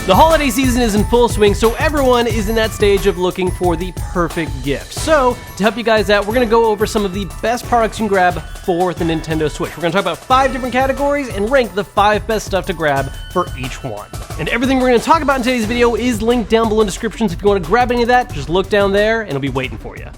The holiday season is in full swing, so everyone is in that stage of looking for the perfect gift. So, to help you guys out, we're going to go over some of the best products you can grab for the Nintendo Switch. We're going to talk about 5 different categories and rank the 5 best stuff to grab for each one. And everything we're going to talk about in today's video is linked down below in the description, so if you want to grab any of that, just look down there and it'll be waiting for you.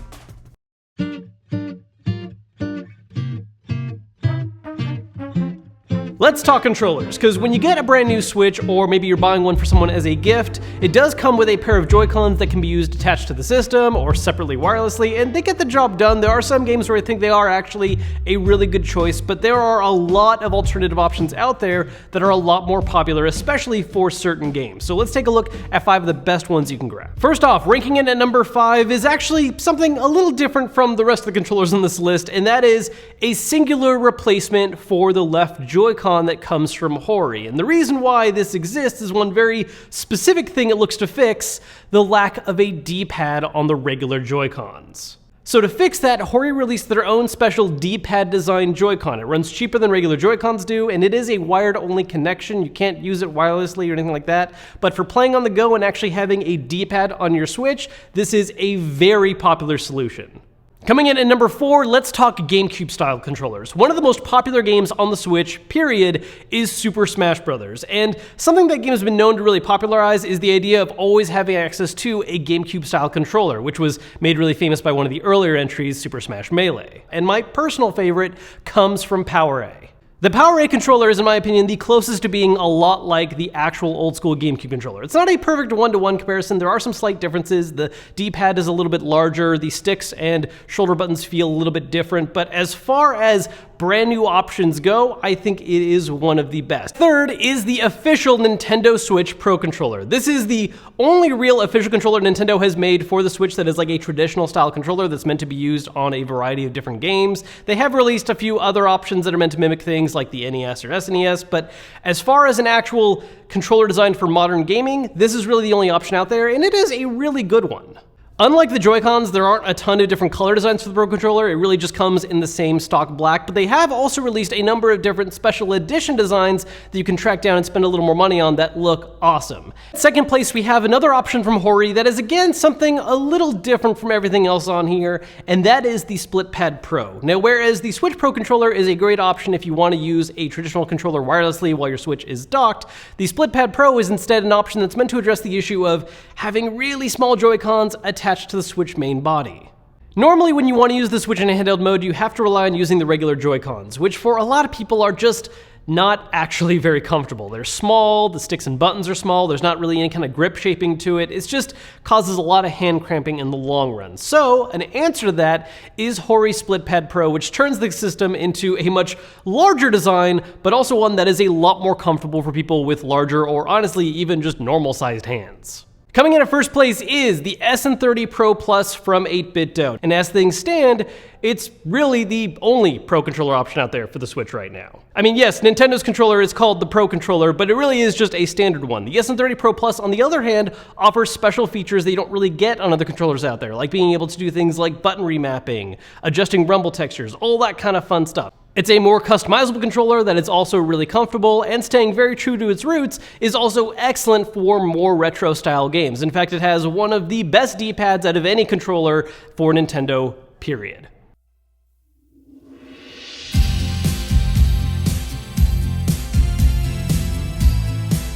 Let's talk controllers, because when you get a brand new Switch, or maybe you're buying one for someone as a gift, it does come with a pair of Joy-Cons that can be used attached to the system or separately wirelessly, and they get the job done. There are some games where I think they are actually a really good choice, but there are a lot of alternative options out there that are a lot more popular, especially for certain games. So let's take a look at 5 of the best ones you can grab. First off, ranking in at number 5 is actually something a little different from the rest of the controllers on this list, and that is a singular replacement for the left Joy-Con that comes from Hori. And the reason why this exists is one very specific thing it looks to fix: the lack of a D-pad on the regular Joy-Cons. So to fix that, Hori released their own special D-pad design Joy-Con. It runs cheaper than regular Joy-Cons do, and it is a wired-only connection. You can't use it wirelessly or anything like that. But for playing on the go and actually having a D-pad on your Switch, this is a very popular solution. Coming in at number 4, let's talk GameCube-style controllers. One of the most popular games on the Switch, period, is Super Smash Bros. And something that games have been known to really popularize is the idea of always having access to a GameCube-style controller, which was made really famous by one of the earlier entries, Super Smash Melee. And my personal favorite comes from PowerA. The PowerA controller is, in my opinion, the closest to being a lot like the actual old-school GameCube controller. It's not a perfect one-to-one comparison. There are some slight differences. The D-pad is a little bit larger. The sticks and shoulder buttons feel a little bit different. But as far as brand new options go, I think it is one of the best. Third is the official Nintendo Switch Pro Controller. This is the only real official controller Nintendo has made for the Switch that is like a traditional style controller that's meant to be used on a variety of different games. They have released a few other options that are meant to mimic things like the NES or SNES, but as far as an actual controller designed for modern gaming, this is really the only option out there, and it is a really good one. Unlike the Joy-Cons, there aren't a ton of different color designs for the Pro Controller. It really just comes in the same stock black, but they have also released a number of different special edition designs that you can track down and spend a little more money on that look awesome. Second place, we have another option from Hori that is, again, something a little different from everything else on here, and that is the SplitPad Pro. Now, whereas the Switch Pro Controller is a great option if you want to use a traditional controller wirelessly while your Switch is docked, the SplitPad Pro is instead an option that's meant to address the issue of having really small Joy-Cons attached to the Switch main body. Normally, when you want to use the Switch in a handheld mode, you have to rely on using the regular Joy-Cons, which for a lot of people are just not actually very comfortable. They're small, the sticks and buttons are small, there's not really any kind of grip shaping to it. It just causes a lot of hand cramping in the long run. So an answer to that is Hori SplitPad Pro, which turns the system into a much larger design, but also one that is a lot more comfortable for people with larger or honestly even just normal sized hands. Coming in at first place is the SN30 Pro Plus from 8BitDo. And as things stand, it's really the only Pro Controller option out there for the Switch right now. I mean, yes, Nintendo's controller is called the Pro Controller, but it really is just a standard one. The SN30 Pro Plus, on the other hand, offers special features that you don't really get on other controllers out there, like being able to do things like button remapping, adjusting rumble textures, all that kind of fun stuff. It's a more customizable controller that is also really comfortable, and staying very true to its roots is also excellent for more retro style games. In fact, it has one of the best D-pads out of any controller for Nintendo, period.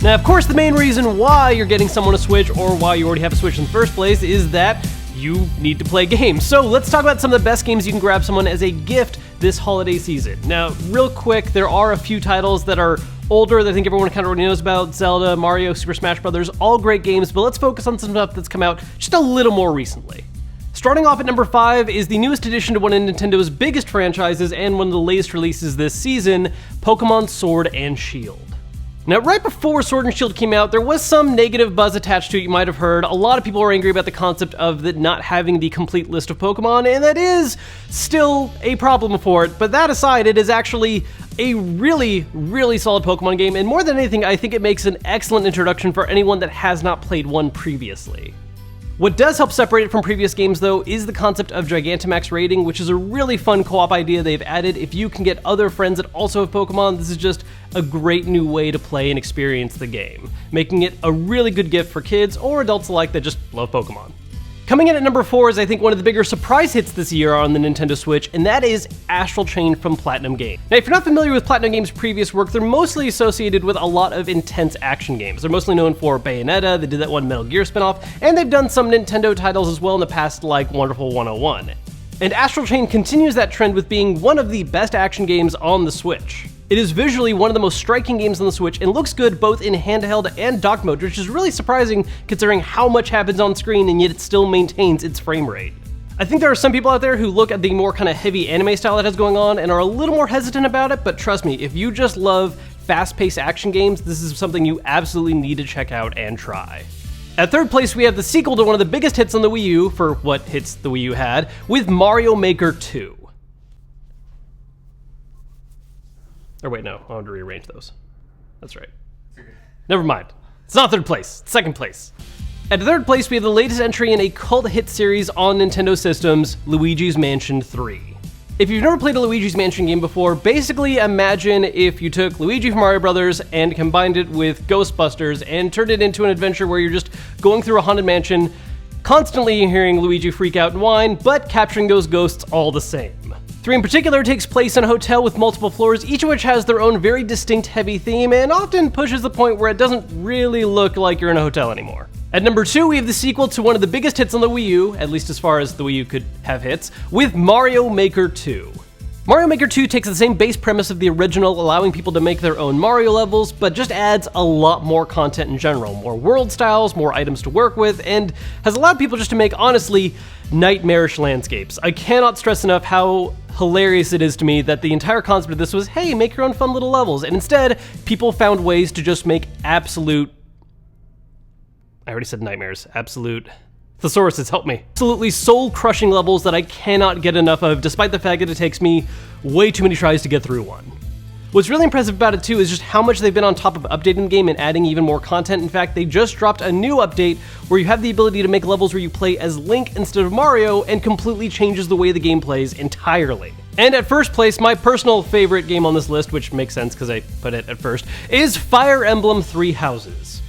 Now, of course, the main reason why you're getting someone a Switch, or why you already have a Switch in the first place, is that you need to play games. So let's talk about some of the best games you can grab someone as a gift this holiday season. Now, real quick, there are a few titles that are older that I think everyone kind of already knows about: Zelda, Mario, Super Smash Bros., all great games, but let's focus on some stuff that's come out just a little more recently. Starting off at number 5 is the newest addition to one of Nintendo's biggest franchises and one of the latest releases this season, Pokémon Sword and Shield. Now, right before Sword and Shield came out, there was some negative buzz attached to it, you might have heard. A lot of people were angry about the concept of not having the complete list of Pokemon, and that is still a problem for it. But that aside, it is actually a really, really solid Pokemon game, and more than anything, I think it makes an excellent introduction for anyone that has not played one previously. What does help separate it from previous games, though, is the concept of Gigantamax raiding, which is a really fun co-op idea they've added. If you can get other friends that also have Pokemon, this is just a great new way to play and experience the game, making it a really good gift for kids or adults alike that just love Pokemon. Coming in at number 4 is, I think, one of the bigger surprise hits this year on the Nintendo Switch, and that is Astral Chain from Platinum Games. Now, if you're not familiar with Platinum Games' previous work, they're mostly associated with a lot of intense action games. They're mostly known for Bayonetta, they did that one Metal Gear spinoff, and they've done some Nintendo titles as well in the past, like Wonderful 101. And Astral Chain continues that trend with being one of the best action games on the Switch. It is visually one of the most striking games on the Switch and looks good both in handheld and dock mode, which is really surprising considering how much happens on screen and yet it still maintains its frame rate. I think there are some people out there who look at the more kind of heavy anime style that has going on and are a little more hesitant about it, but trust me, if you just love fast-paced action games, this is something you absolutely need to check out and try. At third place, we have the sequel to one of the biggest hits on the Wii U, for what hits the Wii U had, with Mario Maker 2. Or wait, no, I wanted to rearrange those. That's right. Never mind. It's not third place, it's second place. At third place, we have the latest entry in a cult hit series on Nintendo systems, Luigi's Mansion 3. If you've never played a Luigi's Mansion game before, basically imagine if you took Luigi from Mario Brothers and combined it with Ghostbusters and turned it into an adventure where you're just going through a haunted mansion, constantly hearing Luigi freak out and whine, but capturing those ghosts all the same. 3 in particular takes place in a hotel with multiple floors, each of which has their own very distinct heavy theme and often pushes the point where it doesn't really look like you're in a hotel anymore. At number 2, we have the sequel to one of the biggest hits on the Wii U, at least as far as the Wii U could have hits, with Mario Maker 2. Mario Maker 2 takes the same base premise of the original, allowing people to make their own Mario levels, but just adds a lot more content in general, more world styles, more items to work with, and has allowed people just to make, honestly, nightmarish landscapes. I cannot stress enough how hilarious it is to me that the entire concept of this was, hey, make your own fun little levels, and instead, people found ways to just make absolute... I already said nightmares. Absolute... Thesauruses, help me. Absolutely soul-crushing levels that I cannot get enough of, despite the fact that it takes me way too many tries to get through one. What's really impressive about it too is just how much they've been on top of updating the game and adding even more content. In fact, they just dropped a new update where you have the ability to make levels where you play as Link instead of Mario and completely changes the way the game plays entirely. And at first place, my personal favorite game on this list, which makes sense because I put it at first, is Fire Emblem Three Houses.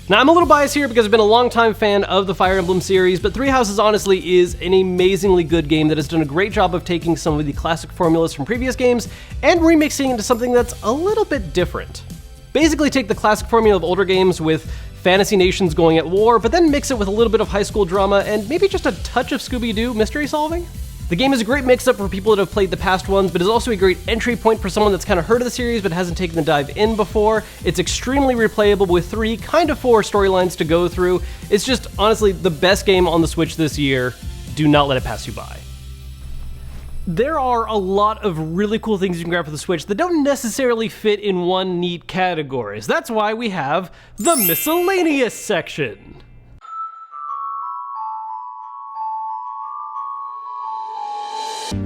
Now, I'm a little biased here because I've been a longtime fan of the Fire Emblem series, but Three Houses honestly is an amazingly good game that has done a great job of taking some of the classic formulas from previous games and remixing into something that's a little bit different. Basically take the classic formula of older games with fantasy nations going at war, but then mix it with a little bit of high school drama and maybe just a touch of Scooby-Doo mystery solving. The game is a great mix-up for people that have played the past ones, but is also a great entry point for someone that's kind of heard of the series but hasn't taken the dive in before. It's extremely replayable with 3, kind of 4 storylines to go through. It's just, honestly, the best game on the Switch this year. Do not let it pass you by. There are a lot of really cool things you can grab for the Switch that don't necessarily fit in one neat category. So that's why we have the miscellaneous section.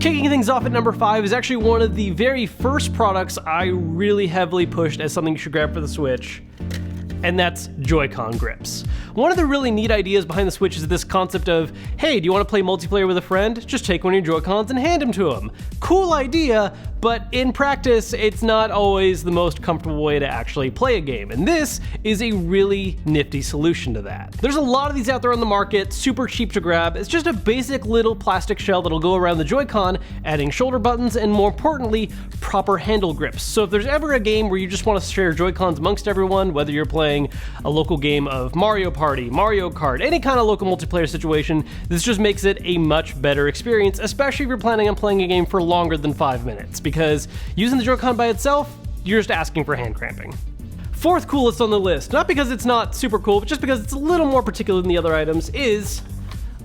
Kicking things off at number 5 is actually one of the very first products I really heavily pushed as something you should grab for the Switch, and that's Joy-Con grips. One of the really neat ideas behind the Switch is this concept of, hey, do you want to play multiplayer with a friend? Just take one of your Joy-Cons and hand them to them. Cool idea, but in practice, it's not always the most comfortable way to actually play a game, and this is a really nifty solution to that. There's a lot of these out there on the market, super cheap to grab. It's just a basic little plastic shell that'll go around the Joy-Con, adding shoulder buttons and, more importantly, proper handle grips. So if there's ever a game where you just want to share Joy-Cons amongst everyone, whether you're playing a local game of Mario Party, Mario Kart, any kind of local multiplayer situation, this just makes it a much better experience, especially if you're planning on playing a game for longer than 5 minutes, because using the Joy-Con by itself, you're just asking for hand cramping. Fourth coolest on the list, not because it's not super cool, but just because it's a little more particular than the other items, is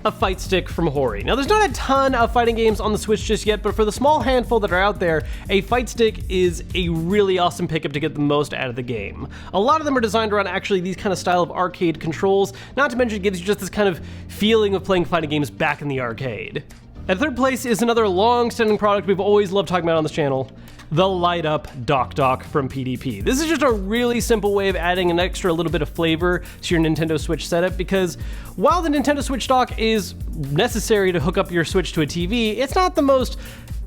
a fight stick from Hori. Now, there's not a ton of fighting games on the Switch just yet, but for the small handful that are out there, a fight stick is a really awesome pickup to get the most out of the game. A lot of them are designed around actually these kind of style of arcade controls, not to mention it gives you just this kind of feeling of playing fighting games back in the arcade. At third place is another long-standing product we've always loved talking about on this channel, the Light Up Dock from PDP. This is just a really simple way of adding an extra little bit of flavor to your Nintendo Switch setup, because while the Nintendo Switch dock is necessary to hook up your Switch to a TV, it's not the most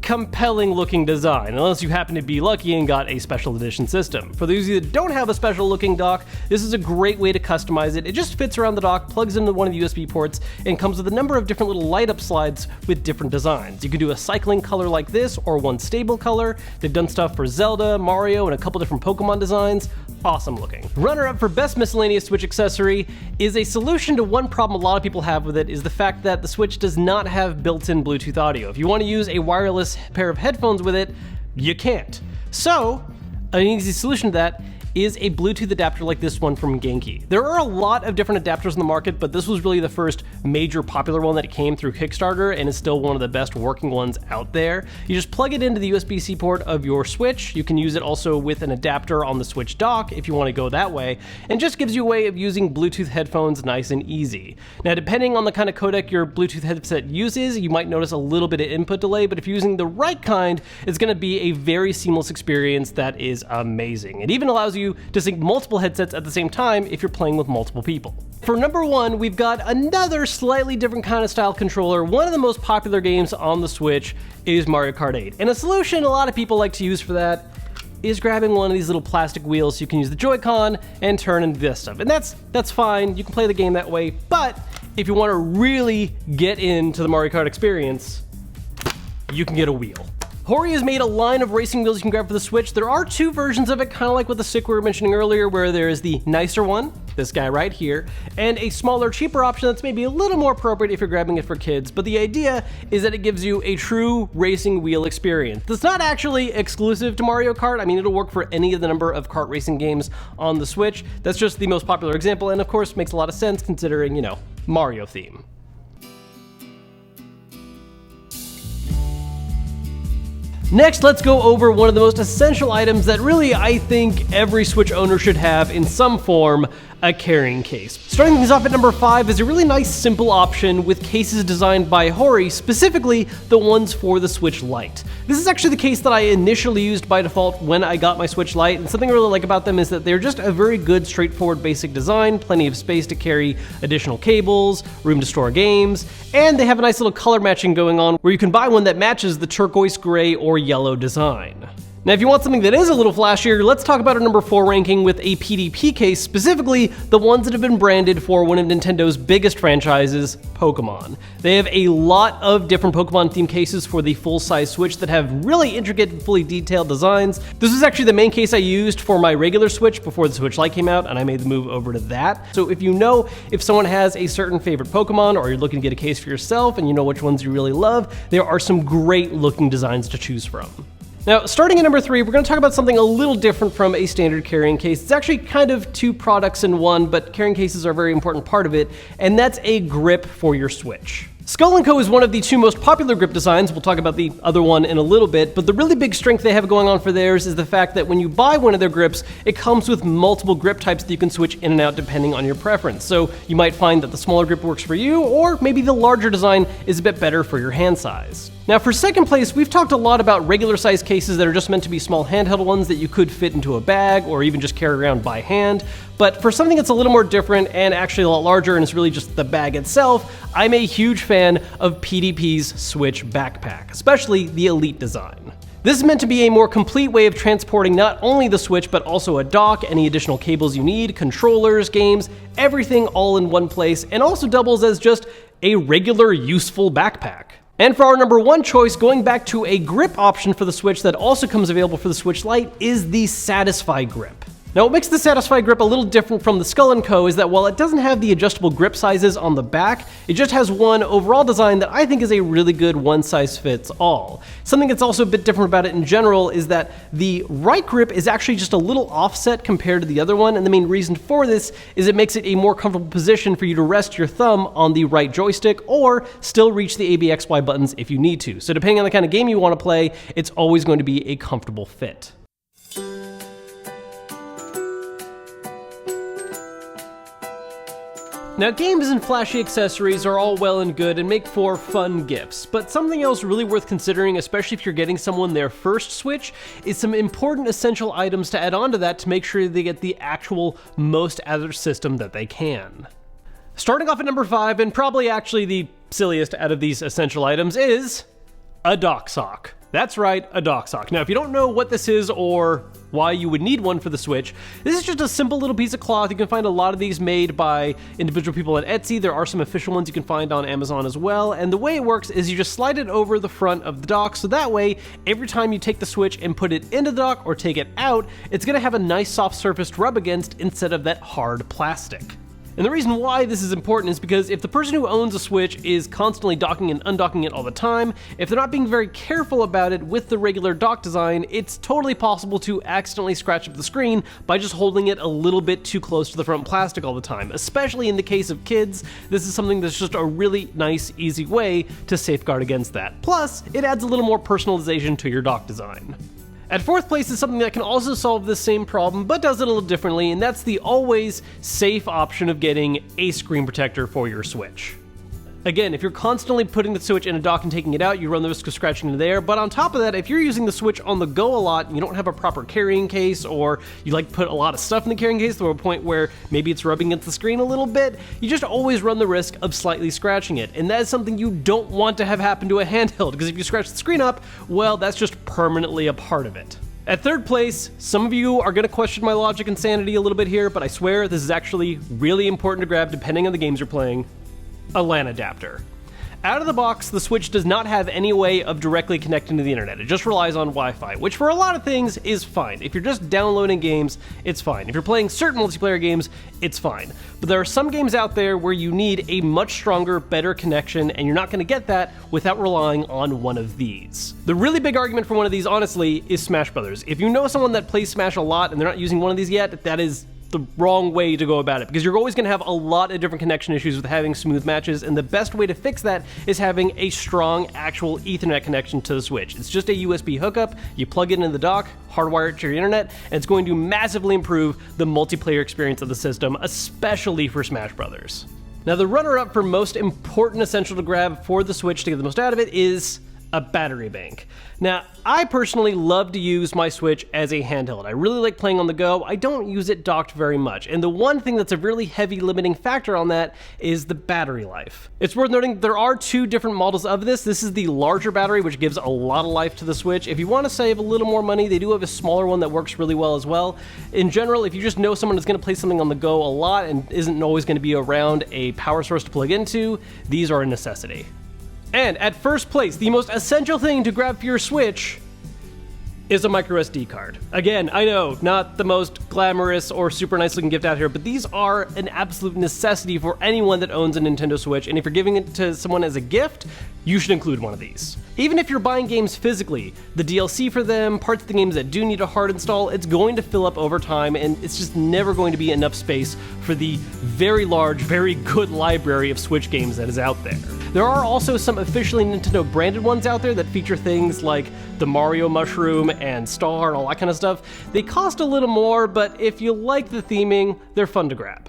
compelling looking design, unless you happen to be lucky and got a special edition system. For those of you that don't have a special looking dock, this is a great way to customize it. It just fits around the dock, plugs into one of the USB ports, and comes with a number of different little light up slides with different designs. You can do a cycling color like this, or one stable color. They've done stuff for Zelda, Mario, and a couple different Pokemon designs. Awesome looking. Runner up for best miscellaneous Switch accessory is a solution to one problem a lot of people have with it, is the fact that the Switch does not have built-in Bluetooth audio. If you want to use a wireless pair of headphones with it, you can't. So, an easy solution to that is a Bluetooth adapter like this one from Genki. There are a lot of different adapters in the market, but this was really the first major popular one that came through Kickstarter and is still one of the best working ones out there. You just plug it into the USB-C port of your Switch. You can use it also with an adapter on the Switch dock if you want to go that way, and just gives you a way of using Bluetooth headphones nice and easy. Now, depending on the kind of codec your Bluetooth headset uses, you might notice a little bit of input delay, but if you're using the right kind, it's going to be a very seamless experience that is amazing. It even allows you to sync multiple headsets at the same time if you're playing with multiple people. For number one, we've got another slightly different kind of style controller. One of the most popular games on the Switch is Mario Kart 8. And a solution a lot of people like to use for that is grabbing one of these little plastic wheels so you can use the Joy-Con and turn and this stuff. And that's fine, you can play the game that way, but if you want to really get into the Mario Kart experience, you can get a wheel. Hori has made a line of racing wheels you can grab for the Switch. There are two versions of it, kind of like with the stick we were mentioning earlier, where there is the nicer one, this guy right here, and a smaller, cheaper option that's maybe a little more appropriate if you're grabbing it for kids. But the idea is that it gives you a true racing wheel experience. That's not actually exclusive to Mario Kart. I mean, it'll work for any of the number of kart racing games on the Switch. That's just the most popular example, and of course makes a lot of sense considering, you know, Mario theme. Next, let's go over one of the most essential items that really I think every Switch owner should have in some form, a carrying case. Starting things off at number 5 is a really nice simple option with cases designed by Hori, specifically the ones for the Switch Lite. This is actually the case that I initially used by default when I got my Switch Lite, and something I really like about them is that they're just a very good, straightforward, basic design, plenty of space to carry additional cables, room to store games, and they have a nice little color matching going on where you can buy one that matches the turquoise, gray, or yellow design. Now, if you want something that is a little flashier, let's talk about our number 4 ranking with a PDP case, specifically the ones that have been branded for one of Nintendo's biggest franchises, Pokemon. They have a lot of different Pokemon themed cases for the full-size Switch that have really intricate and fully detailed designs. This was actually the main case I used for my regular Switch before the Switch Lite came out, and I made the move over to that. So if you know if someone has a certain favorite Pokemon, or you're looking to get a case for yourself and you know which ones you really love, there are some great looking designs to choose from. Now, starting at number 3, we're going to talk about something a little different from a standard carrying case. It's actually kind of two products in one, but carrying cases are a very important part of it, and that's a grip for your Switch. Skull & Co. is one of the two most popular grip designs. We'll talk about the other one in a little bit, but the really big strength they have going on for theirs is the fact that when you buy one of their grips, it comes with multiple grip types that you can switch in and out depending on your preference. So you might find that the smaller grip works for you, or maybe the larger design is a bit better for your hand size. Now, for second place, we've talked a lot about regular size cases that are just meant to be small handheld ones that you could fit into a bag or even just carry around by hand. But for something that's a little more different and actually a lot larger, and it's really just the bag itself, I'm a huge fan of PDP's Switch Backpack, especially the Elite design. This is meant to be a more complete way of transporting not only the Switch, but also a dock, any additional cables you need, controllers, games, everything all in one place, and also doubles as just a regular useful backpack. And for our number 1 choice, going back to a grip option for the Switch that also comes available for the Switch Lite, is the Satisfy Grip. Now, what makes the Satisfy Grip a little different from the Skull & Co. is that while it doesn't have the adjustable grip sizes on the back, it just has one overall design that I think is a really good one-size-fits-all. Something that's also a bit different about it in general is that the right grip is actually just a little offset compared to the other one, and the main reason for this is it makes it a more comfortable position for you to rest your thumb on the right joystick or still reach the ABXY buttons if you need to. So depending on the kind of game you want to play, it's always going to be a comfortable fit. Now, games and flashy accessories are all well and good and make for fun gifts, but something else really worth considering, especially if you're getting someone their first Switch, is some important essential items to add on to that to make sure they get the actual most out of their system that they can. Starting off at number 5, and probably actually the silliest out of these essential items, is a dock sock. That's right, a dock sock. Now, if you don't know what this is or why you would need one for the Switch, this is just a simple little piece of cloth. You can find a lot of these made by individual people at Etsy. There are some official ones you can find on Amazon as well. And the way it works is you just slide it over the front of the dock, so that way, every time you take the Switch and put it into the dock or take it out, it's gonna have a nice soft surface to rub against instead of that hard plastic. And the reason why this is important is because if the person who owns a Switch is constantly docking and undocking it all the time, if they're not being very careful about it with the regular dock design, it's totally possible to accidentally scratch up the screen by just holding it a little bit too close to the front plastic all the time. Especially in the case of kids, this is something that's just a really nice, easy way to safeguard against that. Plus, it adds a little more personalization to your dock design. At fourth place is something that can also solve this same problem, but does it a little differently, and that's the always safe option of getting a screen protector for your Switch. Again, if you're constantly putting the Switch in a dock and taking it out, you run the risk of scratching into there, but on top of that, if you're using the Switch on the go a lot and you don't have a proper carrying case, or you like to put a lot of stuff in the carrying case to a point where maybe it's rubbing against the screen a little bit, you just always run the risk of slightly scratching it, and that is something you don't want to have happen to a handheld, because if you scratch the screen up, well, that's just permanently a part of it. At third place, some of you are going to question my logic and sanity a little bit here, but I swear this is actually really important to grab depending on the games you're playing: a LAN adapter. Out of the box, the Switch does not have any way of directly connecting to the internet. It just relies on Wi-Fi, which for a lot of things is fine. If you're just downloading games, it's fine. If you're playing certain multiplayer games, it's fine. But there are some games out there where you need a much stronger, better connection, and you're not going to get that without relying on one of these. The really big argument for one of these, honestly, is Smash Brothers. If you know someone that plays Smash a lot and they're not using one of these yet, that is the wrong way to go about it, because you're always going to have a lot of different connection issues with having smooth matches, and the best way to fix that is having a strong actual Ethernet connection to the Switch. It's just a USB hookup, you plug it into the dock, hardwire it to your internet, and it's going to massively improve the multiplayer experience of the system, especially for Smash Brothers. Now, the runner-up for most important essential to grab for the Switch to get the most out of it is a battery bank. Now, I personally love to use my Switch as a handheld. I really like playing on the go. I don't use it docked very much. And the one thing that's a really heavy limiting factor on that is the battery life. It's worth noting there are two different models of this. This is the larger battery, which gives a lot of life to the Switch. If you want to save a little more money, they do have a smaller one that works really well as well. In general, if you just know someone is going to play something on the go a lot and isn't always going to be around a power source to plug into, these are a necessity. And at first place, the most essential thing to grab for your Switch is a micro SD card. Again, I know, not the most glamorous or super nice looking gift out here, but these are an absolute necessity for anyone that owns a Nintendo Switch, and if you're giving it to someone as a gift, you should include one of these. Even if you're buying games physically, the DLC for them, parts of the games that do need a hard install, it's going to fill up over time, and it's just never going to be enough space for the very large, very good library of Switch games that is out there. There are also some officially Nintendo branded ones out there that feature things like the Mario Mushroom and Star and all that kind of stuff. They cost a little more, but if you like the theming, they're fun to grab.